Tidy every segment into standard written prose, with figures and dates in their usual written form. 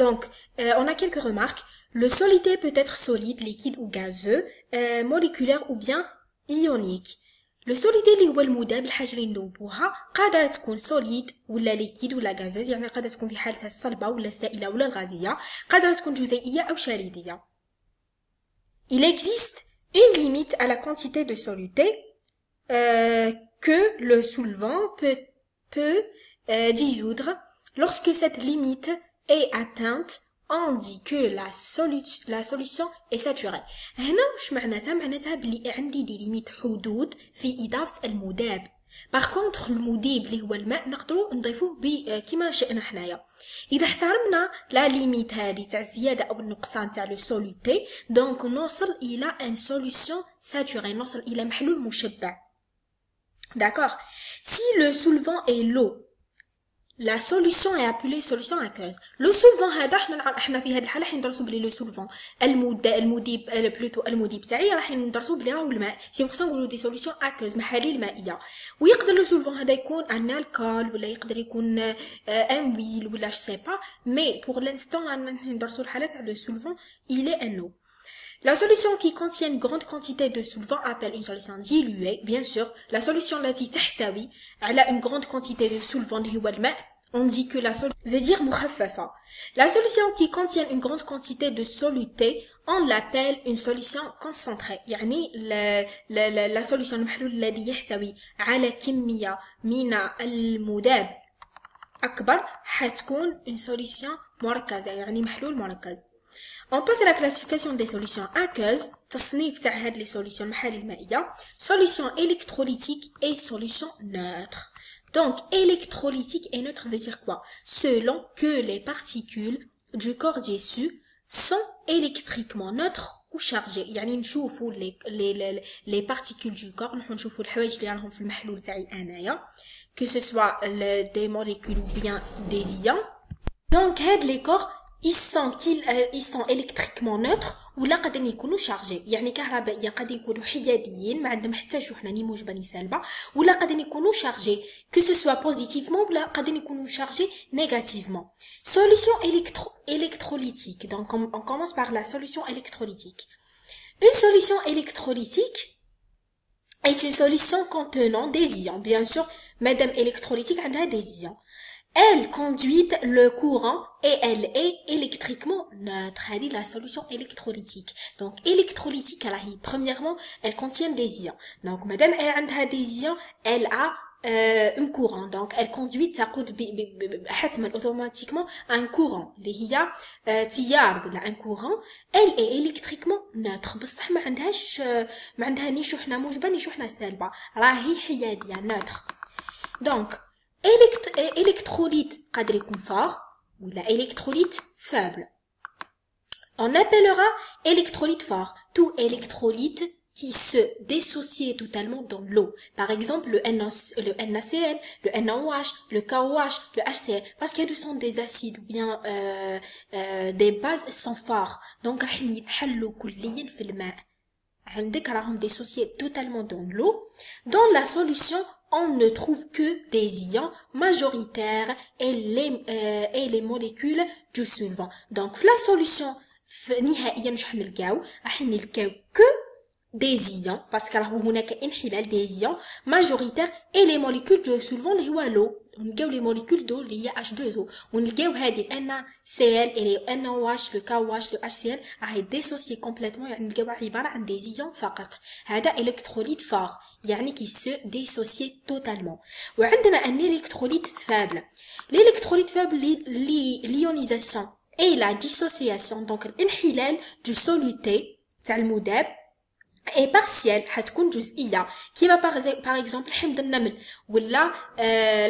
Donc, on a quelques remarques. Le solide peut être solide, liquide ou gazeux, moléculaire ou bien ionique. لو سوليد اللي هو المذاب الحاجه اللي نذوبوها قادره تكون سوليد ولا ليكيد ولا غازاز، يعني قادره تكون في حالتها الصلبه ولا السائله ولا الغازيه، قادره تكون جزيئيه او شريديه. Il existe une limite à la quantité de soluté que le solvant peut dissoudre. Lorsque cette limite est atteinte, on dit que la solution est saturée. هنا واش معناتها؟ معناتها بلي عندي دي ليميت حدود في إضافة المذاب. باغ كونطخ المذيب اللي هو الماء نقدروا نضيفوه كيما شئنا حنايا. اذا احترمنا لا ليميت هذه تاع الزياده او النقصان تاع لو سوليتي، دونك نوصل الى ان سوليوشن ساتوري، نوصل الى محلول مشبع. D'accord? Si le solvant est l'eau, la solution est appelée solution aqueuse. Le solvant هذا احنا في هذه الحاله راح ندرسوا بلي لو solvant المذيب بلوتو المذيب تاعي راح ندرسوا بلي راهو الماء. سي بوغ سا نقولوا دي سوليوشن اكوز، محاليل مائيه. ويقدر لو solvant هذا يكون ان الكول ولا يقدر يكون ان ويل ولا جو با، مي بوغ لانستون رانا ندرسوا الحاله تاع لو solvant il est un eau. La solution qui contient une grande quantité de solvant appelle une solution diluée. Bien sûr, la solution التي تحتوي على une grande quantité de solvant اللي هو الماء، on dit que la solution veut dire مخففة. La solution qui contient une grande quantité de soluté, on l'appelle une solution concentrée. يعني la solution المحلول الذي يحتوي على كمية من المذاب أكبر حتكون une solution مركزة، يعني محلول مركز. On passe à la classification des solutions aqueuses. تصنيف تاع هاد لي solutions المحاليل المائية. Solution électrolytique et solution neutre. Donc, électrolytique et neutre veut dire quoi? Selon que les particules du corps déçu sont électriquement neutres ou chargées. يعني نشوفوا les particules du corps، نحن نشوفوا الحوايج اللي راهم في المحلول تاعي انايا، que ce soit des molécules ou bien des ions. Donc, هاد les corps ils sont électriquement neutres ولا قادرين يكونوا شارجي، يعني كهربائيا قادرين يكونوا حياديين ما عندهم حتى شحنه ني موجبه ني سالبه، ولا قادرين يكونوا شارجي que ce soit positivement ولا قادرين يكونوا شارجي négativement. Solution électrolytique. Donc on commence par la solution électrolytique. Une solution électrolytique est une solution contenant des ions. Bien sûr, madame électrolytique عندها des ions. Elle conduit le courant et elle est électriquement neutre. C'est la solution électrolytique. Donc, électrolytique, premièrement, elle contient des ions. Donc, madame, elle a des ions, elle a un courant. Donc, elle conduit, ça coûte automatiquement un courant. Il y a un courant. Elle est électriquement neutre. بصح ما عندها ني شحنة موجبة ني شحنة سالبة. راهي حيادية neutre. Donc, électrolyte قادر يكون fort ولا électrolyte faible. On appellera électrolyte fort tout électrolyte qui se dissocie totalement dans l'eau. Par exemple, le NaCl, le NaOH, le KOH, le HCl, parce que ce sont des acides ou bien des bases sont forts. Donc راح يتحلوا كليا في الماء. عندك راهم dissociés totalement dans l'eau. Dans la solution, on ne trouve que des ions majoritaires et les molécules du solvant. Donc, la solution نهائيا واش حنلقاو؟ راح نلقاو que des ions parce que هناك انحلال des ions majoritaires et les molécules du solvant اللي هو l'eau. نلقاو لي موليكول دو اللي هي H2O، ونلقاو هذه NaCl et NaOH le KOH le HCl راهي ديسوسيي كومبليتمون، يعني نلقاو عباره عن دي زيون فقط. هذا الكتروليت فور يعني كي سو ديسوسيي توتالمون. وعندنا ان الكتروليت فابل. الكتروليت فابل ليونيزاسيون اي لا ديسوسياسيون، دونك الانحلال دو سوليتي تاع المذاب et partielle حتكون جزئية كيما par exemple حمض النمل ولا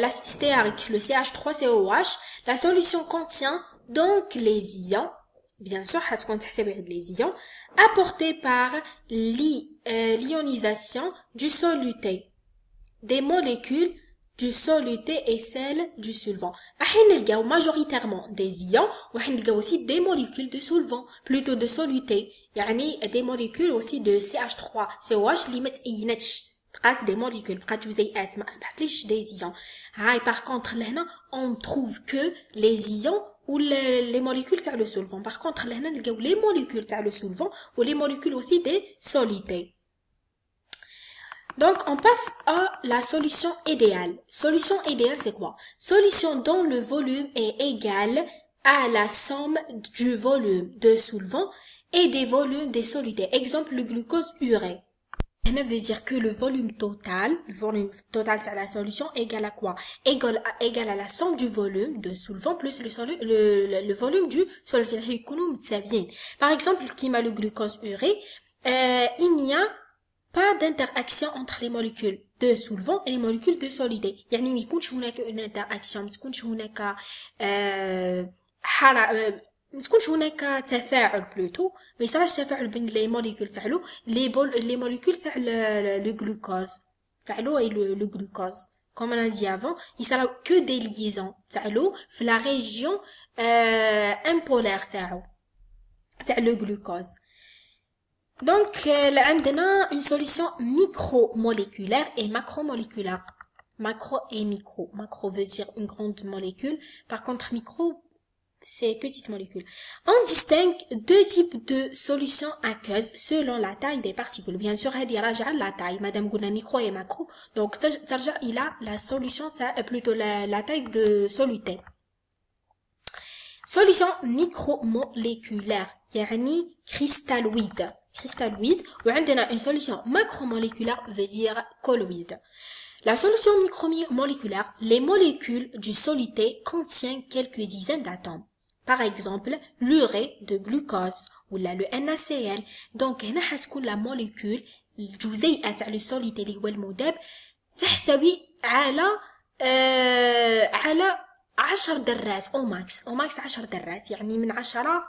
l'acide stéarique le CH3COH. La solution contient donc les ions, bien sûr حتكون تحتوي على les ions apportés par l'ionisation du soluté des molécules du soluté et celles du solvant. راح نلقاو majoritairement des ions وراح نلقاو aussi des molécules de solvant plutôt de soluté، يعني des molécules aussi de CH3COH اللي ما تأينتش بقات des molécules بقات جزيئات ما اصبحتليش des ions. هاي par contre لهنا on trouve que les ions ou les molécules تاع le solvant. Par contre لهنا نلقاو les molécules تاع le solvant ou les molécules aussi des solides. Donc, on passe à la solution idéale. Solution idéale, c'est quoi? Solution dont le volume est égal à la somme du volume de solvant et des volumes des solides. Exemple, le glucose urée. Ça veut dire que le volume total de la solution égale à quoi? Égal à la somme du volume de solvant plus le volume du solide. Par exemple, qui m'a le glucose urée, il n'y a pas d'interaction entre les molécules de solvant et les molécules de solide. يعني ما يكونش هناك une interaction، ما تكونش هناك ما تكونش هناك تفاعل بلوتو، ما يصراش تفاعل بين لي موليكول تاعو لي موليكول تاع لو غلوكوز تاعو et le glucose. Comme on a dit avant, il sera que des liaisons تاعو في la région impolaire تاعو تاع le glucose. Donc, عندنا une solution micromoléculaire et macromoléculaire. Macro et micro. Macro veut dire une grande molécule. Par contre, micro, c'est petite molécule. On distingue deux types de solutions aqueuses selon la taille des particules. Bien sûr, هذه راجعة la taille. Madame قلنا micro et macro. Donc, ترجع إلى la solution plutôt la taille de soluté. Solution micromoléculaire. يعني cristalloïde. Cristalloïde, ou عندنا une solution macromoléculaire veut dire colloïde. La solution micromoléculaire, les molécules du solité contiennent quelques dizaines d'atomes. Par exemple, l'urée de glucose ou le NaCl. Donc هنا حتكون la molécule الجزيئة تاع le solité اللي هو المذاب تحتوي على 10 ذرات au max 10 ذرات، يعني من 10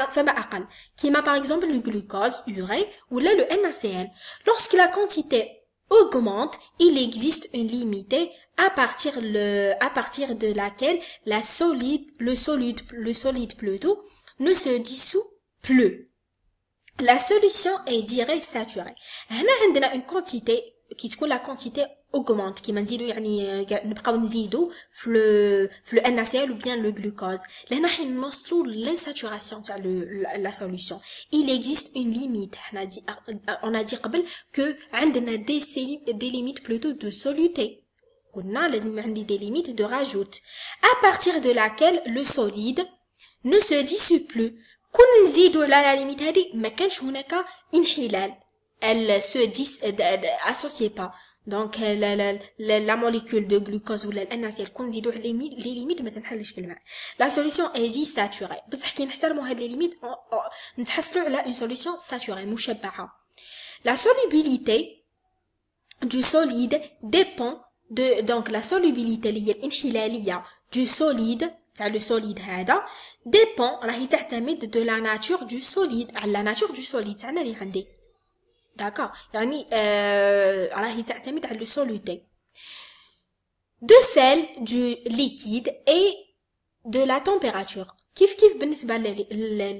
فما أقل. Qui par exemple le glucose, urée ou là le NaCl. Lorsque la quantité augmente, il existe une limite à partir de laquelle le solide plutôt ne se dissout plus. La solution est direct saturée. هنا عندنا une quantité qui تكون la quantité augmente كيما نزيدو يعني نبقاو نزيدو في le NaCl ou bien le glucose. لهنا حين نوصلوا l'insaturation تاع la solution. Il existe une limite. On a dit قبل que عندنا des limites plutôt de soluté. قلنا لازم عندي des limites de rajout à partir de laquelle le solide ne se dissout plus. كون نزيدو على la limite هذه ما كانش هناك انحلال. Elle se associe pas. Donc la molécule de glucose ou la NaCl كون نزيدو les limites ما تنحلش في الماء. La solution est dit saturée. بصح كي نحترموا هاد les limites نتحصلوا على une solution saturée مشبعة. La solubilité du solide dépend de donc la solubilité اللي هي الانحلالية du solide تاع le solide هذا dépend راهي تعتمد de la nature du solide على la nature du solide تاعنا اللي عندي. D'accord. يعني راهي تعتمد على le soluté. De celle du liquide et de la température. كيف بالنسبة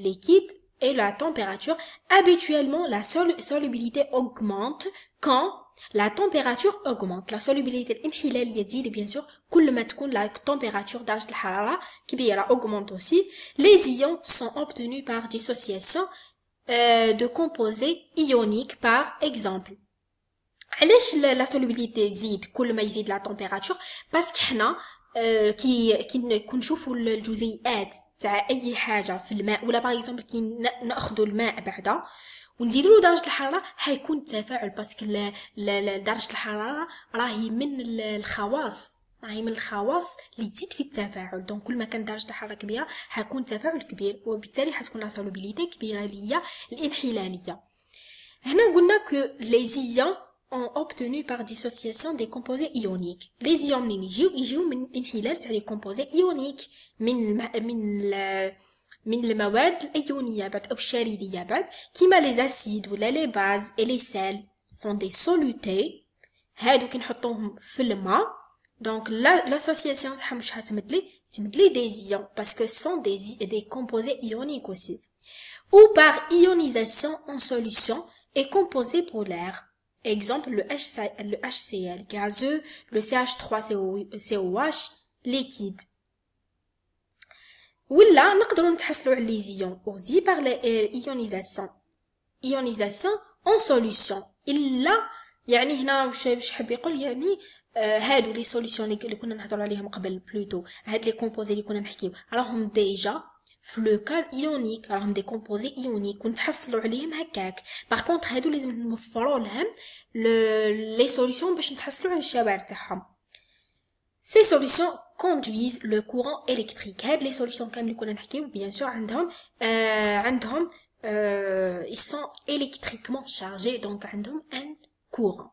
liquide et la température, habituellement la solubilité augmente quand la température augmente. La solubilité الانحلالية تزيد bien sûr كل ما تكون la température درجة الحرارة كبيرة augmente aussi. Les ions sont obtenus par dissociation de composés ioniques par exemple. علاش la solubilité تزيد كل ما يزيد la température؟ باسكو حنا كي نشوفوا الجزيئات تاع اي حاجه في الماء ولا باغ اكزومبل كي ناخذوا الماء بعدا ونزيدوا له درجه الحراره حيكون تفاعل باسكو درجه الحراره راهي من الخواص اللي تزيد في التفاعل. دونك كل ما كان درجه الحراره كبيره حيكون تفاعل كبير وبالتالي حتكون لا solubilité كبيره اللي هي الانحلاليه. هنا قلنا que les ions ont obtenu par dissociation des composés ioniques. Les ions منين يجيو من انحلال تاع les composés ioniques من المواد الأيونية بعد أو الشريدية بعد كيما les acides ولا les bases et les sels sont des solutés. هادو كي نحطوهم في الماء donc l'association تاعهم واش هتمدلي des ions parce que ce sont des composés ioniques aussi. Ou par ionisation en solution et composés polaires. Exemple, le HCl gazeux, le CH3COH liquide. ولا نقدروا نتحصلوا على لي زيون اوزي باغ الايونيزاسيون ايونيزاسيون اون سوليوشن الا يعني هنا واش حاب يقول يعني هادو لي سوليوشن اللي كنا نهضروا عليهم قبل بلوتو هاد لي كومبوزي اللي كنا نحكيو راهم ديجا في لو كان ايونيك راهم دي كومبوزي ايونيك ونتحصلوا عليهم هكاك باغ كونطخ هادو لازم نوفروا لهم لي سوليوشن باش نتحصلوا على الشباب تاعهم. Ces solutions conduisent le courant électrique. هاد les solutions كامل اللي كنا نحكيو bien sûr عندهم ils sont électriquement chargés donc عندهم un courant.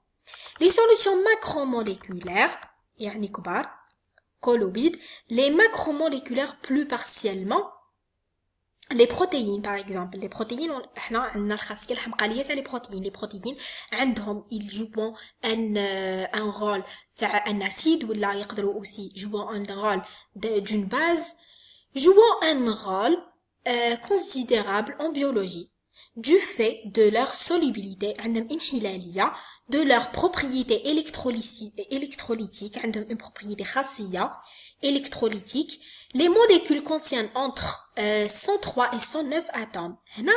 Les solutions macromoléculaires يعني كبار colloïdes, les macromoléculaires plus partiellement les protéines par exemple les protéines احنا عندنا الخاصيه الحمقاليه تاع les protéines عندهم ils jouent un rôle تاع un acide ولا يقدروا aussi jouer un rôle d'une base jouant un rôle considérable en biologie du fait de leur solubilité عندهم انحلاليه de leur propriété électrolytique عندهم une propriété خاصيه électrolytique. Les molécules contiennent entre 103 et 109 atomes. هنا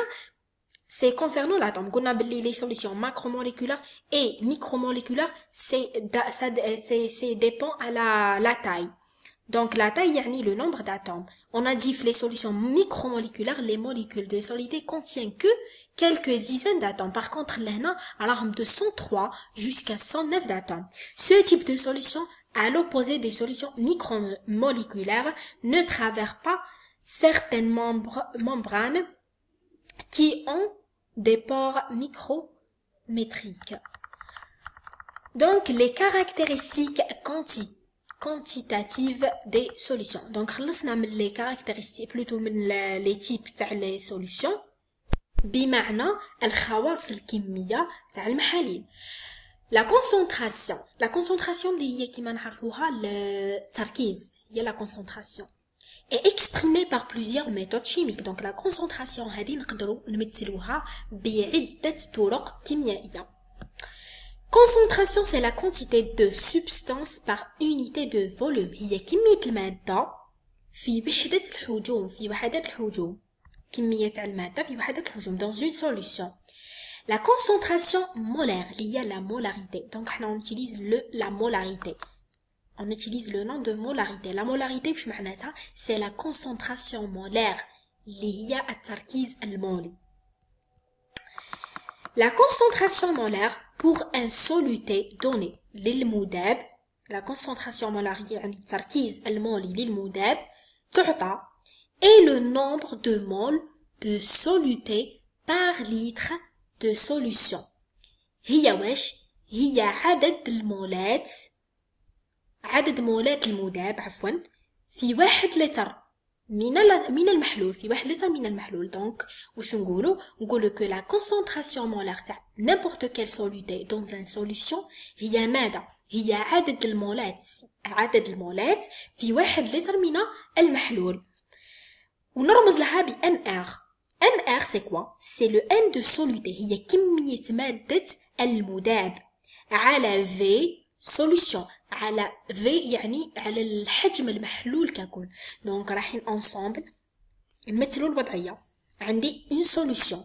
c'est concernant l'atome. قلنا باللي les solutions macromoléculaires et micromoléculaires c'est dépend à la taille. Donc la taille يعني le nombre d'atomes. On a dit les solutions micromoléculaires, les molécules de solidité contiennent que quelques dizaines d'atomes. Par contre là, alors de 103 jusqu'à 109 d'atomes. Ce type de solution, à l'opposé des solutions micromoléculaires, ne traverse pas certaines membranes qui ont des pores micrométriques. Donc les caractéristiques quantitatives des solutions. Donc خلصنا من les caractéristiques plutôt من les types تاع les solutions بمعنى الخواص الكمية تاع المحاليل. La concentration اللي هي كما نعرفوها التركيز هي la concentration est exprimée par plusieurs méthodes chimiques. Donc la concentration هذه نقدروا نمثلوها بعدة طرق كيميائية. Concentration c'est la quantité de substance par unité de volume. هي كمية المادة في وحدة الحجم كمية المادة في وحدة الحجم dans une solution. La concentration molaire liée à la molarité. Donc on utilise la molarité. On utilise le nom de molarité. La molarité بش معناتها c'est la concentration molaire اللي هي التركيز المولي. La concentration molaire pour un soluté donné للمذاب la concentration molaire يعني التركيز المولي للمذاب تعطى et le nombre de moles de soluté par litre de solution. هي واش هي عدد مولات المذاب في 1 لتر من المحلول في 1 لتر من المحلول. دونك واش نقولوا que la concentration molaire تاع n'importe quel soluté dans une solution هي ماذا هي عدد المولات في 1 لتر من المحلول ونرمز لها ب MR. MR c'est quoi? C'est le N de soluté هي كمية مادة المذاب على V solution على V يعني على الحجم المحلول ككل. دونك رايحين ensemble نمثلوا الوضعية. عندي une solution.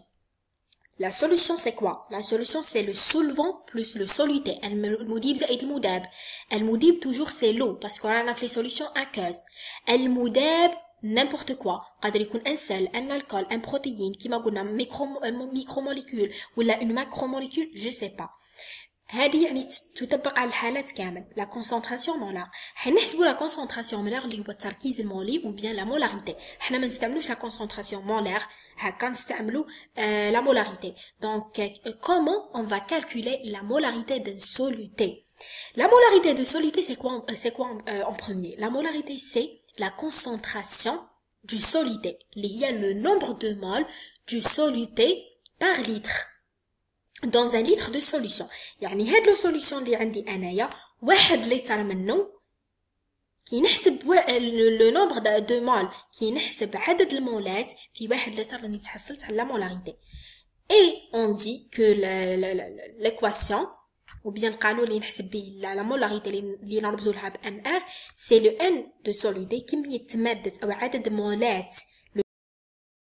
La solution c'est quoi? La solution c'est le solvant plus le soluté. المذيب زائد المذاب. المذيب toujours c'est l'eau parce qu'on a fait les solutions aqueuses. المذاب n'importe quoi قادر يكون un sel, un alcool, un protéine كما قلنا micromolécule ولا une macromolécule je sais pas. هذه يعني تطبق على الحالات كامل. La concentration molaire حنحسبوا la concentration molaire اللي هو التركيز المولي ou bien la molarité. حنا ما نستعملوش la concentration molaire هكا نستعملوا la molarité. Donc comment on va calculer la molarité d'un soluté? La molarité de soluté c'est quoi en premier? La molarité c'est la concentration du soluté اللي هي le nombre de moles du soluté par litre dans un litre de solution. يعني هاد لو سوليوشن اللي عندي انايا 1 لتر منه كي نحسب لو نومبر دو مول كي نحسب عدد المولات في 1 لتر راني تحصلت على لا مولاريتي. Et on dit que l'équation ou bien قالوا لي نحسب به la molarité اللي نرمزوا لها ب NR c'est le N de solide كمية مادة أو عدد مولات